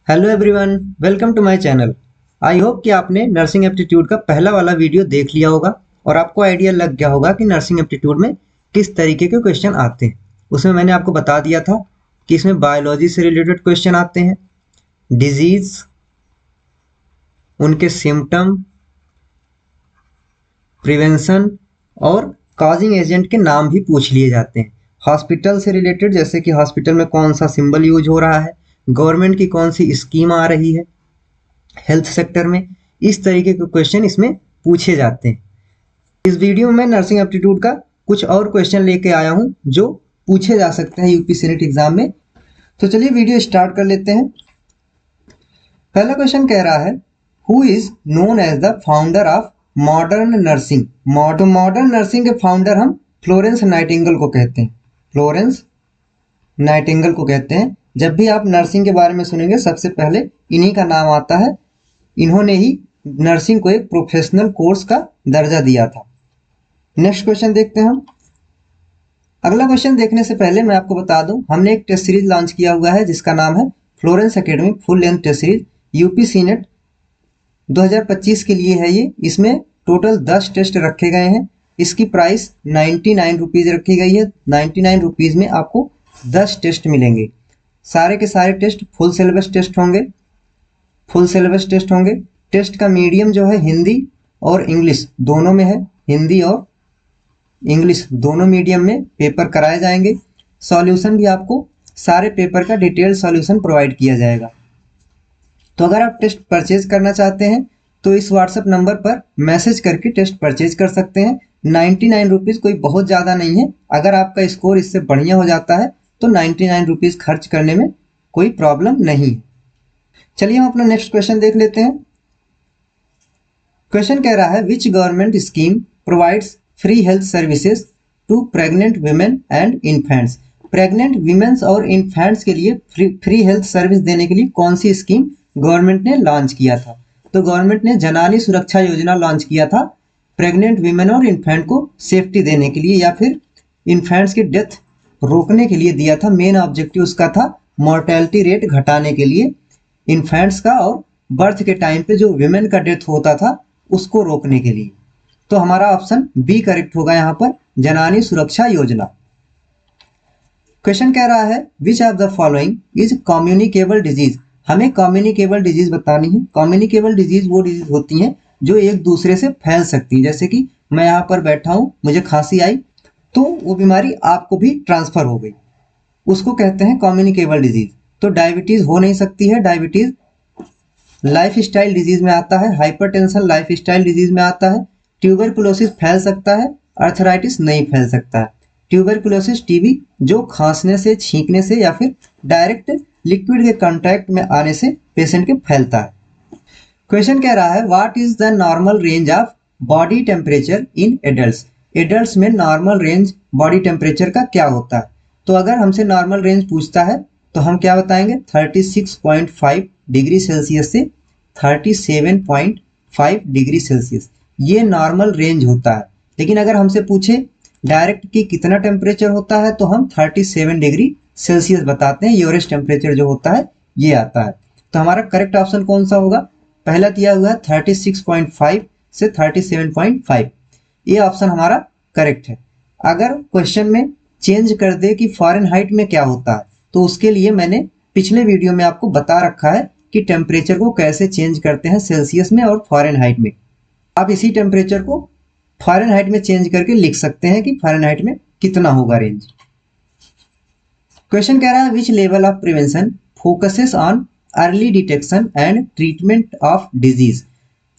Hello everyone, welcome to my channel. I hope कि आपने nursing aptitude का पहला वाला वीडियो देख लिया होगा और आपको आइडिया लग गया होगा कि नर्सिंग एप्टीट्यूड में किस तरीके के क्वेश्चन आते हैं। उसमें मैंने आपको बता दिया था कि इसमें बायोलॉजी से रिलेटेड क्वेश्चन आते हैं, डिजीज, उनके सिम्टम, प्रिवेंशन और कॉजिंग एजेंट के नाम भी पूछ लिए जाते हैं। हॉस्पिटल से रिलेटेड, जैसे कि हॉस्पिटल में कौन सा सिंबल यूज हो रहा है, गवर्नमेंट की कौन सी स्कीम आ रही है हेल्थ सेक्टर में, इस तरीके के क्वेश्चन इसमें पूछे जाते हैं। इस वीडियो में नर्सिंग एप्टीट्यूड का कुछ और क्वेश्चन लेके आया हूं जो पूछे जा सकते हैं यूपी सीनेट एग्जाम में। तो चलिए वीडियो स्टार्ट कर लेते हैं। पहला क्वेश्चन कह रहा है, who is known as the founder of modern nursing. Modern nursing के फाउंडर हम फ्लोरेंस नाइटिंगेल को कहते हैं। फ्लोरेंस नाइटिंगेल को कहते हैं। जब भी आप नर्सिंग के बारे में सुनेंगे सबसे पहले इन्हीं का नाम आता है। इन्होंने ही नर्सिंग को एक प्रोफेशनल कोर्स का दर्जा दिया था। नेक्स्ट क्वेश्चन देखते हैं हम। अगला क्वेश्चन देखने से पहले मैं आपको बता दूं, हमने एक टेस्ट सीरीज लॉन्च किया हुआ है जिसका नाम है Florence academy full length test series. UP CNET 2025 के लिए है ये। इसमें टोटल 10 टेस्ट रखे गए हैं। इसकी प्राइस 99 रुपीज़ रखी गई है। 99 रुपीज़ में आपको 10 टेस्ट मिलेंगे। सारे के सारे टेस्ट फुल सिलेबस टेस्ट होंगे। फुल सिलेबस टेस्ट होंगे। टेस्ट का मीडियम जो है हिंदी और इंग्लिश दोनों में है। हिंदी और इंग्लिश दोनों मीडियम में पेपर कराए जाएंगे। सॉल्यूशन भी आपको सारे पेपर का डिटेल सॉल्यूशन प्रोवाइड किया जाएगा। तो अगर आप टेस्ट परचेज करना चाहते हैं तो इस व्हाट्सएप नंबर पर मैसेज करके टेस्ट परचेज कर सकते हैं। 99 रुपीज़ कोई बहुत ज़्यादा नहीं है। अगर आपका स्कोर इससे बढ़िया हो जाता है तो 99 रुपीज़ खर्च करने में कोई प्रॉब्लम नहीं है। चलिए हम अपना नेक्स्ट क्वेश्चन देख लेते हैं। क्वेश्चन कह रहा है, which government scheme provides free health services to pregnant women and infants. Pregnant womens और इन्फेंट्स के लिए फ्री हेल्थ सर्विस देने के लिए कौन सी स्कीम गवर्नमेंट ने लॉन्च किया था। तो गवर्नमेंट ने जननी सुरक्षा योजना लॉन्च किया था प्रेग्नेंट वीमेन और इन्फेंट को सेफ्टी देने के लिए या फिर इन्फेंट्स की डेथ रोकने के लिए दिया था। मेन ऑब्जेक्टिव उसका था मॉर्टेलिटी रेट घटाने के लिए इन्फेंट्स का, और बर्थ के टाइम पे जो विमेन का डेथ होता था उसको रोकने के लिए। तो हमारा ऑप्शन बी करेक्ट होगा यहाँ पर, जननी सुरक्षा योजना। क्वेश्चन कह रहा है, which of the following is communicable disease. हमें कम्युनिकेबल डिजीज बतानी है। कम्युनिकेबल डिजीज वो डिजीज होती हैं जो एक दूसरे से फैल सकती है। जैसे कि मैं यहाँ पर बैठा हूँ, मुझे खांसी आई तो वो बीमारी आपको भी ट्रांसफर हो गई, उसको कहते हैं कम्युनिकेबल डिजीज। तो डायबिटीज हो नहीं सकती है। डायबिटीज लाइफ स्टाइल डिजीज में आता है। हाइपरटेंशन लाइफ स्टाइल डिजीज में आता है। ट्यूबरकुलोसिस फैल सकता है, अर्थराइटिस नहीं फैल सकता है। ट्यूबरकुलोसिस टीबी जो खांसने से, छींकने से या फिर डायरेक्ट लिक्विड के कांटेक्ट में आने से पेशेंट के फैलता है। क्वेश्चन कह रहा है, what is the normal range of body temperature in adults. Adults में नॉर्मल रेंज बॉडी टेम्परेचर का क्या होता है। तो अगर हमसे नॉर्मल रेंज पूछता है तो हम क्या बताएंगे, 36.5 डिग्री सेल्सियस से 37.5 डिग्री सेल्सियस, ये नॉर्मल रेंज होता है। लेकिन अगर हमसे पूछे डायरेक्ट कि कितना टेम्परेचर होता है तो हम 37 डिग्री सेल्सियस बताते हैं। एवरेज टेम्परेचर जो होता है ये आता है। तो हमारा करेक्ट ऑप्शन कौन सा होगा, पहला दिया हुआ है 36.5 से 37.5, ये ऑप्शन हमारा करेक्ट है। अगर क्वेश्चन में चेंज कर दे कि फ़ारेनहाइट में क्या होता है तो उसके लिए मैंने पिछले वीडियो में आपको बता रखा है कि टेम्परेचर को कैसे चेंज करते हैं सेल्सियस में और फ़ारेनहाइट में। आप इसी टेम्परेचर को फ़ारेनहाइट में चेंज करके लिख सकते हैं कि फ़ारेनहाइट में कितना होगा रेंज। क्वेश्चन कह रहा है, which level of prevention focuses on early detection and treatment of disease.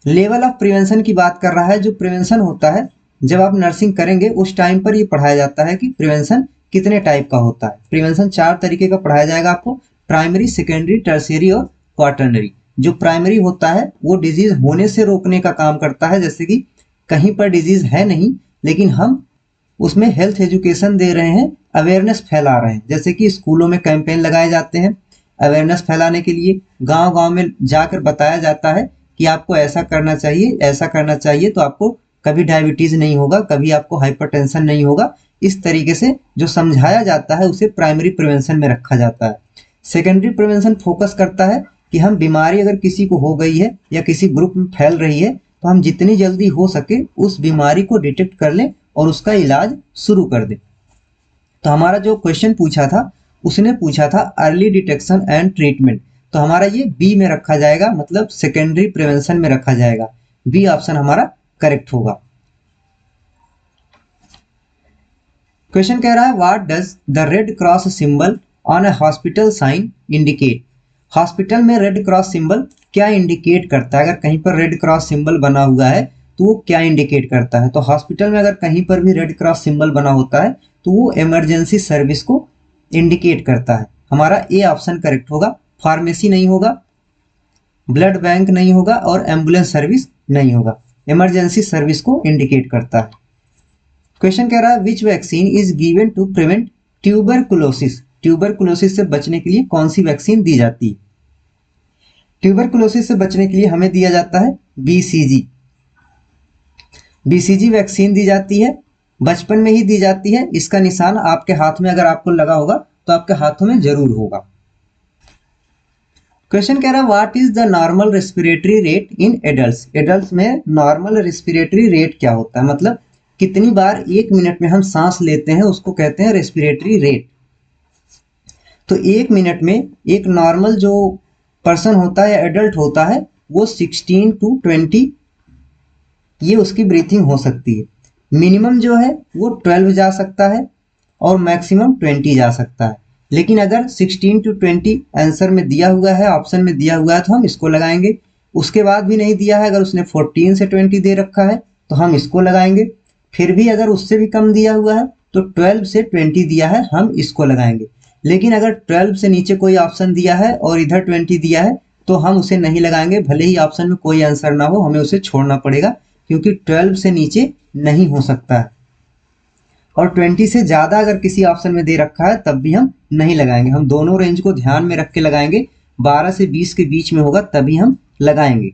Level of prevention की बात कर रहा है। जो प्रिवेंशन होता है जब आप नर्सिंग करेंगे उस टाइम पर ये पढ़ाया जाता है कि प्रिवेंशन कितने टाइप का होता है। प्रिवेंशन 4 तरीके का पढ़ाया जाएगा आपको, प्राइमरी, सेकेंडरी, टर्शियरी और क्वाटरनरी। जो प्राइमरी होता है वो डिजीज होने से रोकने का काम करता है। जैसे कि कहीं पर डिजीज है नहीं लेकिन हम उसमें हेल्थ एजुकेशन दे रहे हैं, अवेयरनेस फैला रहे हैं। जैसे कि स्कूलों में कैंपेन लगाए जाते हैं अवेयरनेस फैलाने के लिए। गांव-गांव में जाकर बताया जाता है कि आपको ऐसा करना चाहिए, ऐसा करना चाहिए तो आपको कभी डायबिटीज नहीं होगा, कभी आपको हाइपरटेंशन नहीं होगा। इस तरीके से जो समझाया जाता है उसे प्राइमरी प्रिवेंशन में रखा जाता है। सेकेंडरी प्रिवेंशन फोकस करता है कि हम बीमारी अगर किसी को हो गई है या किसी ग्रुप में फैल रही है तो हम जितनी जल्दी हो सके उस बीमारी को डिटेक्ट कर लें और उसका इलाज शुरू कर दें। तो हमारा जो क्वेश्चन पूछा था उसने पूछा था अर्ली डिटेक्शन एंड ट्रीटमेंट, तो हमारा ये बी में रखा जाएगा, मतलब सेकेंडरी प्रिवेंशन में रखा जाएगा। बी ऑप्शन हमारा करेक्ट होगा। क्वेश्चन कह रहा है what does the red cross symbol on a hospital sign indicate. Hospital में रेड क्रॉस सिंबल क्या इंडिकेट करता है? अगर कहीं पर रेड क्रॉस सिंबल बना हुआ है तो वो क्या इंडिकेट करता है? तो हॉस्पिटल में अगर कहीं पर भी रेड क्रॉस सिंबल बना होता है तो वो इमरजेंसी सर्विस को इंडिकेट करता है। हमारा ए ऑप्शन करेक्ट होगा। फार्मेसी नहीं होगा, ब्लड बैंक नहीं होगा और एम्बुलेंस सर्विस नहीं होगा, इमरजेंसी सर्विस को इंडिकेट करता है। क्वेश्चन कह रहा है which vaccine is given to prevent tuberculosis. Tuberculosis से बचने के लिए कौन सी वैक्सीन दी जाती है? ट्यूबरकुलोसिस से बचने के लिए हमें दिया जाता है बीसीजी। बीसीजी वैक्सीन दी जाती है, बचपन में ही दी जाती है। इसका निशान आपके हाथ में अगर आपको लगा होगा तो आपके हाथों में जरूर होगा। क्वेश्चन कह रहा है what is the normal respiratory rate in adults. Adults में नॉर्मल रेस्पिरेटरी रेट क्या होता है, मतलब कितनी बार एक मिनट में हम सांस लेते हैं उसको कहते हैं रेस्पिरेटरी रेट। तो एक मिनट में एक नॉर्मल जो पर्सन होता है या एडल्ट होता है वो 16 to 20 ये उसकी ब्रीथिंग हो सकती है। मिनिमम जो है वो 12 जा सकता है और मैक्सिमम 20 जा सकता है। लेकिन अगर 16 to 20 आंसर में दिया हुआ है, ऑप्शन में दिया हुआ है तो हम इसको लगाएंगे। उसके बाद भी नहीं दिया है, अगर उसने 14 से 20 दे रखा है तो हम इसको लगाएंगे। फिर भी अगर उससे भी कम दिया हुआ है तो 12 से 20 दिया है, हम इसको लगाएंगे। लेकिन अगर 12 से नीचे कोई ऑप्शन दिया है और इधर 20 दिया है तो हम उसे नहीं लगाएंगे, भले ही ऑप्शन में कोई आंसर ना हो, हमें उसे छोड़ना पड़ेगा क्योंकि 12 से नीचे नहीं हो सकता है। और 20 से ज़्यादा अगर किसी ऑप्शन में दे रखा है तब भी हम नहीं लगाएंगे। हम दोनों रेंज को ध्यान में रख के लगाएंगे। 12 से 20 के बीच में होगा तभी हम लगाएंगे।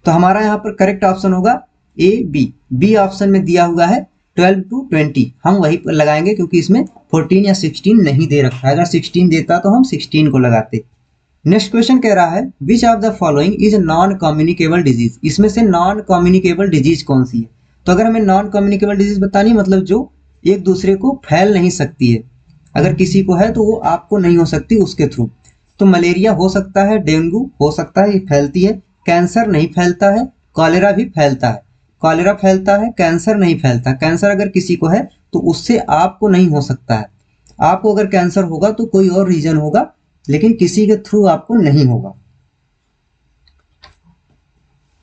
तो हमारा यहाँ पर करेक्ट ऑप्शन होगा ए बी। बी ऑप्शन में दिया हुआ है 12 to 20, हम वही पर लगाएंगे क्योंकि इसमें 14 या 16 नहीं दे रखा है। अगर 16 देता तो हम 16 को लगाते। नेक्स्ट क्वेश्चन कह रहा है which of the following is non communicable disease. इसमें से नॉन कम्युनिकेबल डिजीज कौन सी है? तो अगर हमें नॉन कम्युनिकेबल डिजीज बतानी, मतलब जो एक दूसरे को फैल नहीं सकती है, अगर किसी को है तो वो आपको नहीं हो सकती उसके थ्रू। तो मलेरिया हो सकता है, डेंगू हो सकता है, ये फैलती है। कैंसर नहीं फैलता है, कॉलेरा भी फैलता है। कॉलेरा फैलता है, कैंसर नहीं फैलता। कैंसर अगर किसी को है तो उससे आपको नहीं हो सकता है। आपको अगर कैंसर होगा तो कोई और रीजन होगा, लेकिन किसी के थ्रू आपको नहीं होगा।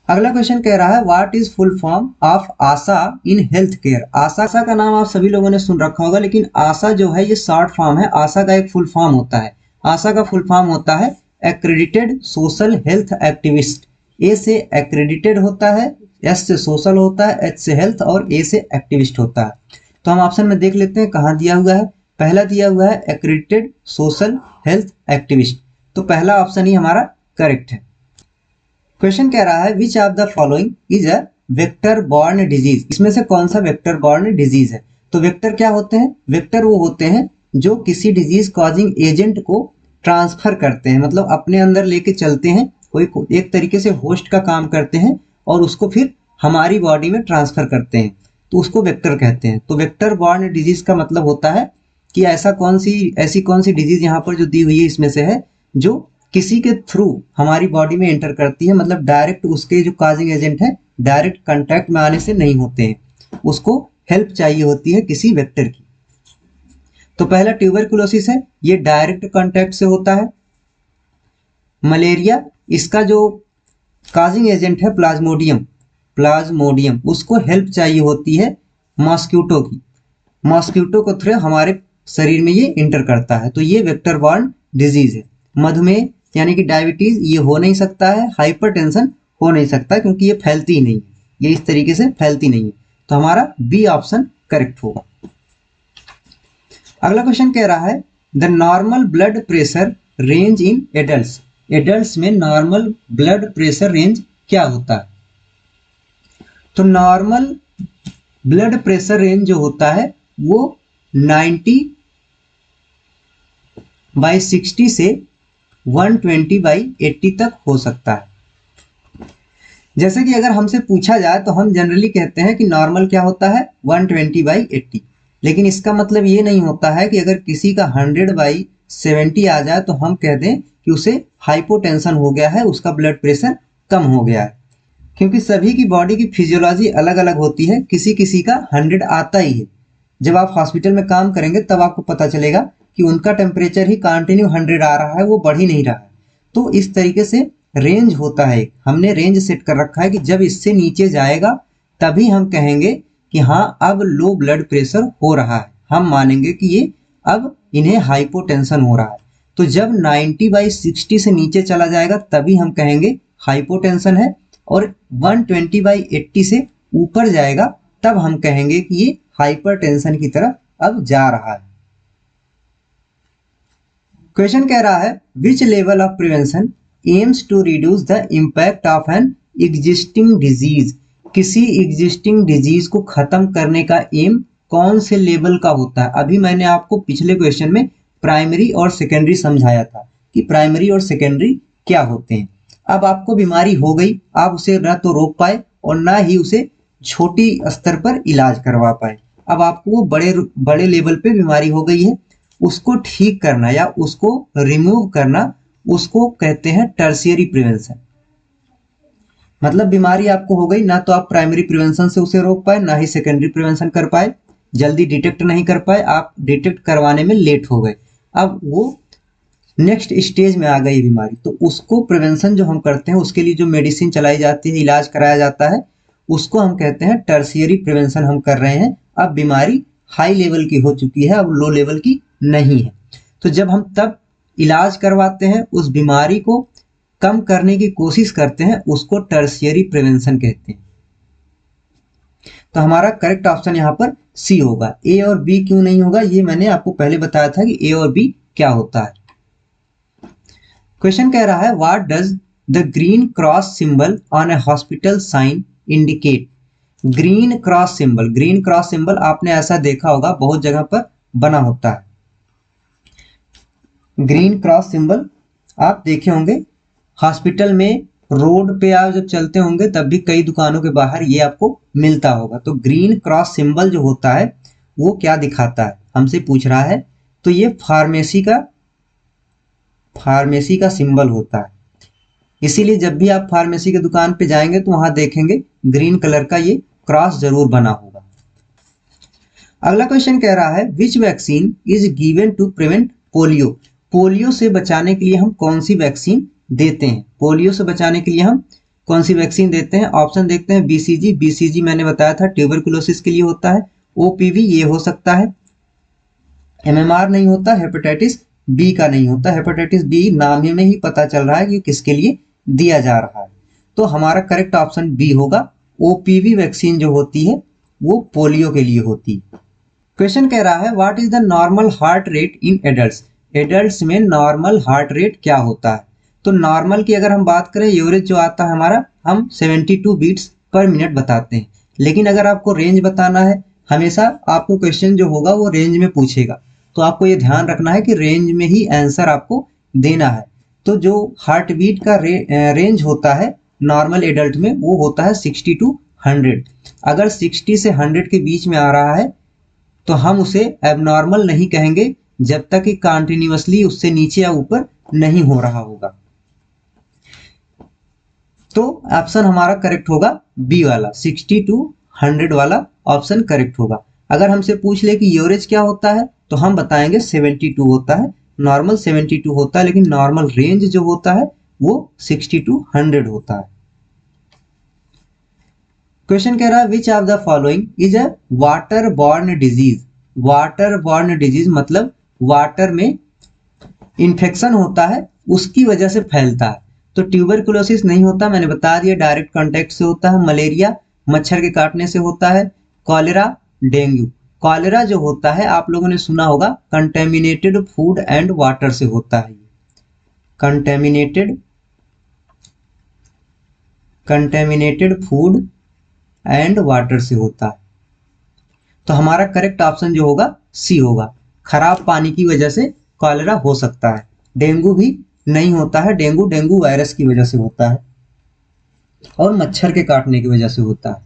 अगला क्वेश्चन कह रहा है what is full form of ASHA in health care. ASHA का नाम आप सभी लोगों ने सुन रखा होगा, लेकिन आशा जो है ये शॉर्ट फॉर्म है। आशा का एक फुल फॉर्म होता है। आशा का फुल फॉर्म होता है एक्रेडिटेड सोशल हेल्थ एक्टिविस्ट। ए से एक्रेडिटेड होता है, एस से सोशल होता है, एच से हेल्थ और ए से एक्टिविस्ट होता है। तो हम ऑप्शन में देख लेते हैं कहाँ दिया हुआ है। पहला दिया हुआ है एक्रेडिटेड सोशल हेल्थ एक्टिविस्ट, तो पहला ऑप्शन ही हमारा करेक्ट है। क्वेश्चन कह रहा है which of the following is a vector borne disease. इसमें से कौन सा वेक्टर बॉर्न डिजीज है? तो वेक्टर क्या होते हैं? वेक्टर वो होते हैं जो किसी डिजीज कॉजिंग एजेंट को ट्रांसफर करते हैं, मतलब अपने अंदर लेके चलते हैं, कोई एक तरीके से होस्ट का काम करते हैं और उसको फिर हमारी बॉडी में ट्रांसफर करते हैं, तो उसको वेक्टर कहते हैं। तो वेक्टर बॉर्न डिजीज का मतलब होता है कि ऐसी कौन सी डिजीज यहाँ पर जो दी हुई है इसमें से है जो किसी के थ्रू हमारी बॉडी में एंटर करती है, मतलब डायरेक्ट उसके जो कॉजिंग एजेंट है डायरेक्ट कांटेक्ट में आने से नहीं होते हैं, उसको हेल्प चाहिए होती है किसी वेक्टर की। तो पहला ट्यूबरकुलोसिस है, ये डायरेक्ट कांटेक्ट से होता है। मलेरिया, इसका जो कॉजिंग एजेंट है प्लाज्मोडियम, उसको हेल्प चाहिए होती है मॉस्क्यूटो की। मॉस्क्यूटो को थ्रू हमारे शरीर में ये इंटर करता है, तो ये वेक्टर बॉर्न डिजीज है। मधुमेह यानी कि डायबिटीज ये हो नहीं सकता है। हाइपरटेंशन हो नहीं सकता क्योंकि ये फैलती ही नहीं है, ये इस तरीके से फैलती नहीं है। तो हमारा बी ऑप्शन करेक्ट होगा। अगला क्वेश्चन कह रहा है the normal blood pressure range in adults. Adults में नॉर्मल ब्लड प्रेशर रेंज क्या होता है? तो नॉर्मल ब्लड प्रेशर रेंज जो होता है वो 90/60 से 120/80 तक हो सकता है। जैसे कि अगर हमसे पूछा जाए तो हम जनरली कहते हैं कि नॉर्मल क्या होता है 120/80, लेकिन इसका मतलब ये नहीं होता है कि अगर किसी का 100/70 आ जाए तो हम कह दें कि उसे हाइपोटेंशन हो गया है, उसका ब्लड प्रेशर कम हो गया है। क्योंकि सभी की बॉडी की फिजियोलॉजी अलग अलग होती है, किसी किसी का 100 आता ही है। जब आप हॉस्पिटल में काम करेंगे तब आपको पता चलेगा कि उनका टेम्परेचर ही कंटिन्यू 100 आ रहा है, वो बढ़ ही नहीं रहा है। तो इस तरीके से रेंज होता है, हमने रेंज सेट कर रखा है कि जब इससे नीचे जाएगा तभी हम कहेंगे कि हाँ अब लो ब्लड प्रेशर हो रहा है, हम मानेंगे कि ये अब इन्हें हाइपोटेंशन हो रहा है। तो जब 90/60 से नीचे चला जाएगा तभी हम कहेंगे हाइपोटेंशन है, और 120/80 से ऊपर जाएगा तब हम कहेंगे कि ये हाइपरटेंशन की तरफ अब जा रहा है। क्वेश्चन कह रहा है which level of prevention aims to reduce the impact of an existing disease. किसी एग्जिस्टिंग डिजीज को खत्म करने का एम कौन से लेवल का होता है। अभी मैंने आपको पिछले क्वेश्चन में प्राइमरी और सेकेंडरी समझाया था कि प्राइमरी और सेकेंडरी क्या होते हैं। अब आपको बीमारी हो गई, आप उसे न तो रोक पाए और ना ही उसे छोटी स्तर पर इलाज करवा पाए। अब आपको वो बड़े लेवल पे बीमारी हो गई है, उसको ठीक करना या उसको रिमूव करना, उसको कहते हैं टर्शियरी प्रिवेंशन। मतलब बीमारी आपको हो गई, ना तो आप प्राइमरी प्रिवेंशन से उसे रोक पाए, ना ही सेकेंडरी प्रिवेंशन कर पाए, जल्दी डिटेक्ट नहीं कर पाए, आप डिटेक्ट करवाने में लेट हो गए, अब वो नेक्स्ट स्टेज में आ गई बीमारी। तो उसको प्रिवेंशन जो हम करते हैं, उसके लिए जो मेडिसिन चलाई जाती है, इलाज कराया जाता है, उसको हम कहते हैं टर्शियरी प्रिवेंशन हम कर रहे हैं। अब बीमारी हाई लेवल की हो चुकी है, अब लो लेवल की नहीं है। तो जब हम तब इलाज करवाते हैं, उस बीमारी को कम करने की कोशिश करते हैं, उसको टर्शियरी प्रिवेंशन कहते हैं। तो हमारा करेक्ट ऑप्शन यहाँ पर सी होगा। ए और बी क्यों नहीं होगा, ये मैंने आपको पहले बताया था कि ए और बी क्या होता है। क्वेश्चन कह रहा है what does the green cross symbol on a hospital sign indicate. Green cross symbol आपने ऐसा देखा होगा, बहुत जगह पर बना होता है। ग्रीन क्रॉस सिंबल आप देखे होंगे हॉस्पिटल में, रोड पे आप जब चलते होंगे तब भी कई दुकानों के बाहर ये आपको मिलता होगा। तो ग्रीन क्रॉस सिंबल जो होता है वो क्या दिखाता है, हमसे पूछ रहा है। तो ये फार्मेसी का सिंबल होता है। इसीलिए जब भी आप फार्मेसी के दुकान पे जाएंगे तो वहां देखेंगे ग्रीन कलर का ये क्रॉस जरूर बना होगा। अगला क्वेश्चन कह रहा है which vaccine is given to prevent polio. Polio से बचाने के लिए हम कौन सी वैक्सीन देते हैं। पोलियो से बचाने के लिए हम कौन सी वैक्सीन देते हैं। ऑप्शन देखते हैं बीसीजी। बीसीजी मैंने बताया था ट्यूबरकुलोसिस के लिए होता है। ओपीवी ये हो सकता है। एमएमआर नहीं होता। हेपेटाइटिस बी का नहीं होता। हेपेटाइटिस बी नाम ही में ही पता चल रहा है कि किसके लिए दिया जा रहा है। तो हमारा करेक्ट ऑप्शन बी होगा। ओपीवी वैक्सीन जो होती है वो पोलियो के लिए होती है। क्वेश्चन कह रहा है what is the normal heart rate in adults. Adults में नॉर्मल हार्ट रेट क्या होता है। तो नॉर्मल की अगर हम बात करें, एवरेज जो आता है हमारा, हम 72 बीट्स पर मिनट बताते हैं। लेकिन अगर आपको रेंज बताना है, हमेशा आपको क्वेश्चन जो होगा वो रेंज में पूछेगा, तो आपको ये ध्यान रखना है कि रेंज में ही आंसर आपको देना है। तो जो हार्ट बीट का रेंज होता है नॉर्मल एडल्ट में वो होता है 60 to 100। अगर 60 से 100 के बीच में आ रहा है तो हम उसे एबनॉर्मल नहीं कहेंगे जब तक कि कंटिन्यूअसली उससे नीचे या ऊपर नहीं हो रहा होगा। तो ऑप्शन हमारा करेक्ट होगा बी वाला, 60 to 100 वाला ऑप्शन करेक्ट होगा। अगर हमसे पूछ ले कि एवरेज क्या होता है तो हम बताएंगे 72 होता है। नॉर्मल 72 होता है, लेकिन नॉर्मल रेंज जो होता है वो 60 to 100 होता है। क्वेश्चन कह रहा है which of the following is a water borne disease. Water borne disease मतलब वाटर में इन्फेक्शन होता है, उसकी वजह से फैलता है। तो ट्यूबरकुलोसिस नहीं होता, मैंने बता दिया, डायरेक्ट कांटेक्ट से होता है। मलेरिया मच्छर के काटने से होता है। Cholera dengue. कॉलेरा जो होता है आप लोगों ने सुना होगा कंटेमिनेटेड फूड एंड वाटर से होता है। कंटेमिनेटेड फूड एंड वाटर से होता है। तो हमारा करेक्ट ऑप्शन जो होगा सी होगा। खराब पानी की वजह से कॉलेरा हो सकता है। डेंगू भी नहीं होता है। डेंगू डेंगू वायरस की वजह से होता है और मच्छर के काटने की वजह से होता है।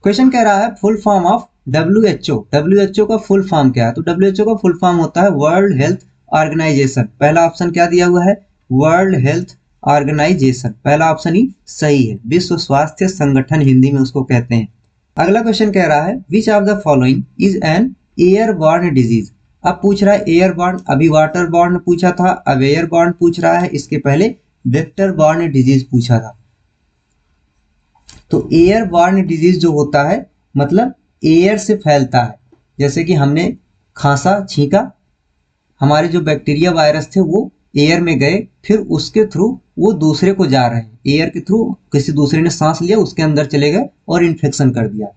क्वेश्चन कह रहा है full form of WHO। WHO का फुल फॉर्म क्या है? तो WHO का फुल फॉर्म होता है वर्ल्ड हेल्थ ऑर्गेनाइजेशन। पहला ऑप्शन क्या दिया हुआ है? World health organisation. पहला ऑप्शन ही सही है, विश्व स्वास्थ्य संगठन हिंदी में उसको कहते हैं। अगला क्वेश्चन कह रहा है which of the following is an airborne disease. अब पूछ रहा है एयरबॉर्न, अभी वाटर बॉर्न पूछा था, अब एयरबॉर्न पूछ रहा है, इसके पहले वेक्टर बॉर्न डिजीज पूछा था। तो एयरबॉर्न डिजीज जो होता है मतलब एयर से फैलता है, जैसे कि हमने खांसा छींका, हमारे जो बैक्टीरिया वायरस थे वो एयर में गए, फिर उसके थ्रू वो दूसरे को जा रहे हैं, एयर के थ्रू किसी दूसरे ने सांस लिया, उसके अंदर चले गए और इन्फेक्शन कर दिया।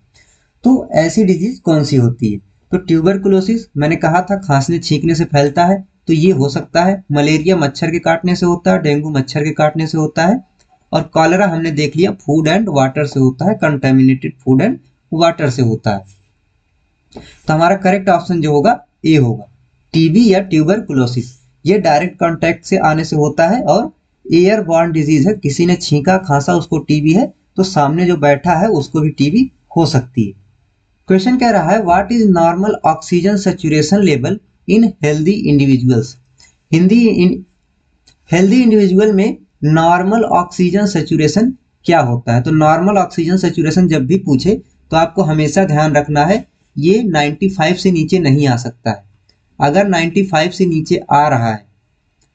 तो ऐसी डिजीज कौन सी होती है? तो ट्यूबरकुलोसिस मैंने कहा था खांसने छींकने से फैलता है, तो ये हो सकता है। मलेरिया मच्छर के काटने से होता है, डेंगू मच्छर के काटने से होता है, और कॉलेरा हमने देख लिया फूड एंड वाटर से होता है, कंटेमिनेटेड फूड एंड वाटर से होता है। तो हमारा करेक्ट ऑप्शन जो होगा ए होगा। टीबी या ट्यूबरकुलोसिस ये डायरेक्ट कांटेक्ट से आने से होता है और एयरबॉर्न डिजीज है, किसी ने छींका खांसा उसको टीबी है, तो सामने जो बैठा है उसको भी टीबी हो सकती है। क्वेश्चन कह रहा है what is normal oxygen saturation level in healthy individuals. Healthy individual में नॉर्मल ऑक्सीजन सैचुरेशन क्या होता है? तो नॉर्मल ऑक्सीजन सैचुरेशन जब भी पूछे तो आपको हमेशा ध्यान रखना है ये 95 से नीचे नहीं आ सकता है। अगर 95 से नीचे आ रहा है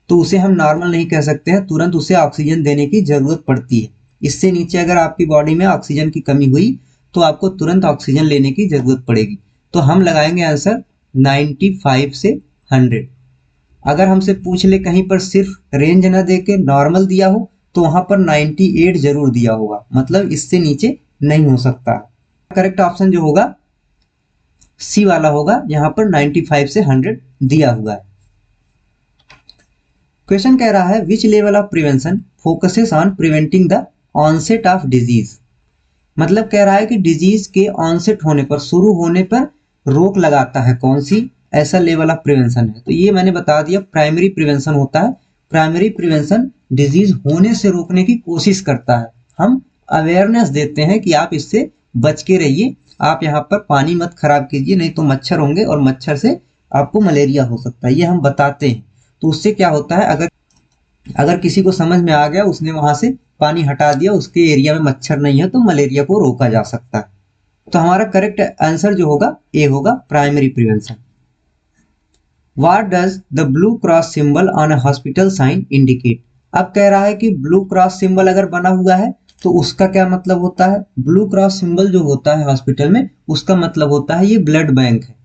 तो उसे हम नॉर्मल नहीं कह सकते हैं, तुरंत उसे ऑक्सीजन देने की जरूरत पड़ती है। इससे नीचे अगर आपकी बॉडी में ऑक्सीजन की कमी हुई तो आपको तुरंत ऑक्सीजन लेने की जरूरत पड़ेगी। तो हम लगाएंगे आंसर 95 से 100। अगर हमसे पूछ ले कहीं पर सिर्फ रेंज ना दे के नॉर्मल दिया हो तो वहां पर 98 जरूर दिया होगा, मतलब इससे नीचे नहीं हो सकता। करेक्ट ऑप्शन जो होगा सी वाला होगा, यहाँ पर 95 से 100 दिया हुआ है। क्वेश्चन कह रहा है which level of prevention focuses on preventing the onset of disease. मतलब कह रहा है कि डिजीज के ऑनसेट होने पर, शुरू होने पर रोक लगाता है कौन सी, ऐसा लेवल ऑफ प्रिवेंशन है। तो ये मैंने बता दिया प्राइमरी प्रिवेंशन होता है। प्राइमरी प्रिवेंशन डिजीज होने से रोकने की कोशिश करता है, हम अवेयरनेस देते हैं कि आप इससे बच के रहिए, आप यहाँ पर पानी मत खराब कीजिए नहीं तो मच्छर होंगे और मच्छर से आपको मलेरिया हो सकता है, ये हम बताते हैं। तो उससे क्या होता है, अगर किसी को समझ में आ गया, उसने वहां से पानी हटा दिया, उसके एरिया में मच्छर नहीं है, तो मलेरिया को रोका जा सकता है। तो हमारा करेक्ट आंसर जो होगा ए होगा, primary prevention. What does the blue cross symbol on a hospital sign indicate. अब कह रहा है कि ब्लू क्रॉस सिंबल अगर बना हुआ है तो उसका क्या मतलब होता है? ब्लू क्रॉस सिंबल जो होता है हॉस्पिटल में, उसका मतलब होता है ये ब्लड बैंक है।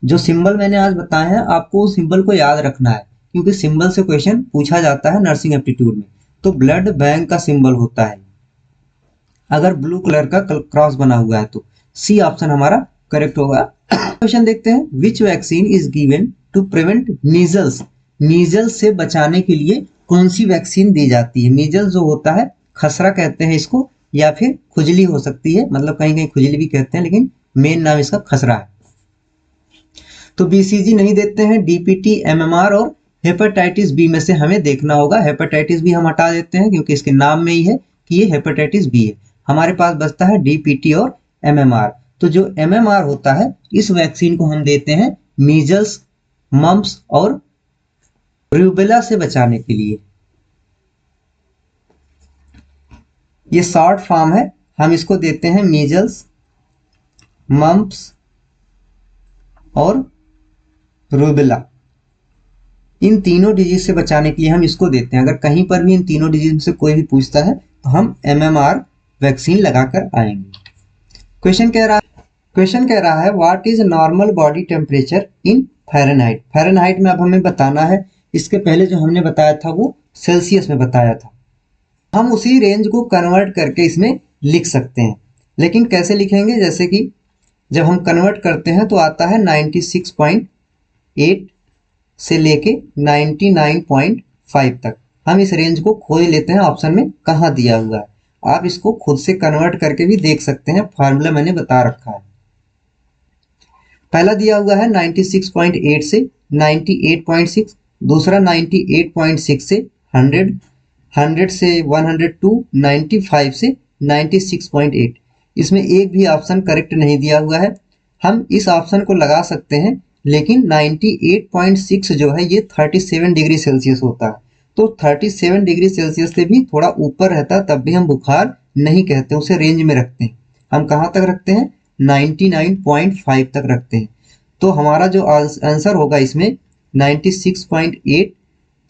जो सिंबल मैंने आज बताया है आपको उस सिंबल को याद रखना है, क्योंकि सिंबल से क्वेश्चन पूछा जाता है नर्सिंग एप्टीट्यूड में। तो ब्लड बैंक का सिंबल होता है अगर ब्लू कलर का क्रॉस बना हुआ है तो। सी ऑप्शन हमारा करेक्ट होगा। क्वेश्चन देखते हैं which vaccine is given to prevent measles. Measles से बचाने के लिए कौन सी वैक्सीन दी जाती है? मीजल्स जो होता है खसरा कहते हैं इसको, या फिर खुजली हो सकती है, मतलब कहीं कहीं खुजली भी कहते हैं, लेकिन मेन नाम इसका खसरा है। तो बीसीजी नहीं देते हैं, डीपीटी, एमएमआर और हेपेटाइटिस बी में से हमें देखना होगा। हेपेटाइटिस बी हम हटा देते हैं क्योंकि इसके नाम में ही है कि ये हेपेटाइटिस बी है। हमारे पास बचता है डीपीटी और एमएमआर। तो जो एमएमआर होता है इस वैक्सीन को हम देते हैं मीजल्स, मम्प्स और रूबेला से बचाने के लिए। ये शॉर्ट फॉर्म है, हम इसको देते हैं मीजल्स, मम्प्स और रूबेला। इन तीनों डिजीज से बचाने के लिए हम इसको देते हैं। अगर कहीं पर भी इन तीनों डिजीज में से कोई भी पूछता है तो हम एमएमआर वैक्सीन लगाकर आएंगे। क्वेश्चन कह रहा है what is normal body temperature in Fahrenheit. Fahrenheit में अब हमें बताना है, इसके पहले जो हमने बताया था वो सेल्सियस में बताया था। हम उसी रेंज को कन्वर्ट करके इसमें लिख सकते हैं, लेकिन कैसे लिखेंगे? जैसे कि जब हम कन्वर्ट करते हैं तो आता है 96.8 से लेके 99.5 तक। हम इस रेंज को खोज लेते हैं ऑप्शन में कहाँ दिया हुआ है। आप इसको खुद से कन्वर्ट करके भी देख सकते हैं, फार्मूला मैंने बता रखा है। पहला दिया हुआ है 96.8 से 98.6, दूसरा 98.6 से 100, 100 से 102, 95 से 96.8। इसमें एक भी ऑप्शन करेक्ट नहीं दिया हुआ है। हम इस ऑप्शन को लगा सकते हैं, लेकिन 98.6 जो है ये 37 डिग्री सेल्सियस होता है, तो 37 डिग्री सेल्सियस से भी थोड़ा ऊपर रहता है, तब भी हम बुखार नहीं कहते, उसे रेंज में रखते हैं। हम कहाँ तक रखते हैं? 99.5 तक रखते हैं। तो हमारा जो आंसर होगा इसमें 96.8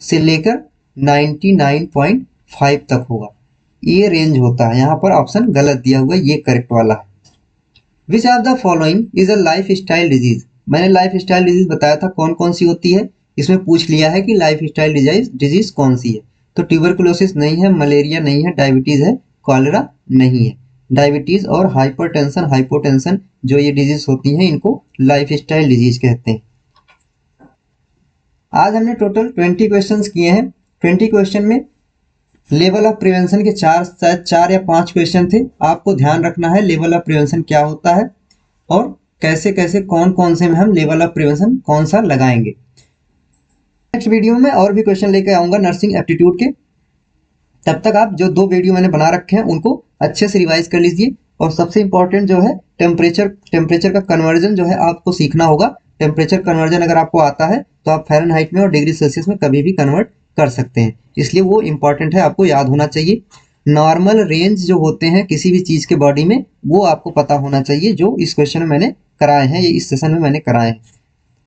से लेकर 99.5 तक होगा, ये रेंज होता है। यहाँ पर ऑप्शन गलत दिया हुआ है, ये करेक्ट वाला है। Which of the following is a life style disease? मैंने लाइफ स्टाइल डिजीज बताया था कौन कौन सी होती है, इसमें पूछ लिया है कि लाइफ स्टाइल डिजीज कौन सी है। तो ट्यूबरकुलोसिस नहीं है, मलेरिया नहीं है, डायबिटीज है, कॉलेरा नहीं है। डायबिटीज और हाइपरटेंशन, हाइपोटेंशन जो ये डिजीज होती हैं, इनको लाइफ स्टाइल डिजीज कहते हैं। आज हमने टोटल 20 क्वेश्चंस किए हैं। 20 क्वेश्चन में लेवल ऑफ प्रिवेंशन के शायद 4 या 5 क्वेश्चन थे। आपको ध्यान रखना है लेवल ऑफ प्रिवेंशन क्या होता है और कैसे कैसे कौन कौन से में हम लेवल ऑफ प्रिवेंशन कौन सा लगाएंगे। नेक्स्ट वीडियो में और भी क्वेश्चन लेकर आऊंगा नर्सिंग एप्टीट्यूड के। तब तक आप जो 2 वीडियो मैंने बना रखे हैं उनको अच्छे से रिवाइज कर लीजिए। और सबसे इंपॉर्टेंट जो है टेम्परेचर का कन्वर्जन जो है आपको सीखना होगा। टेम्परेचर कन्वर्जन अगर आपको आता है तो आप फ़ारेनहाइट में और डिग्री सेल्सियस में कभी भी कन्वर्ट कर सकते हैं, इसलिए वो इंपॉर्टेंट है, आपको याद होना चाहिए। नॉर्मल रेंज जो होते हैं किसी भी चीज़ के बॉडी में, वो आपको पता होना चाहिए, जो इस क्वेश्चन में मैंने कराए हैं, ये इस सेशन में मैंने कराए हैं।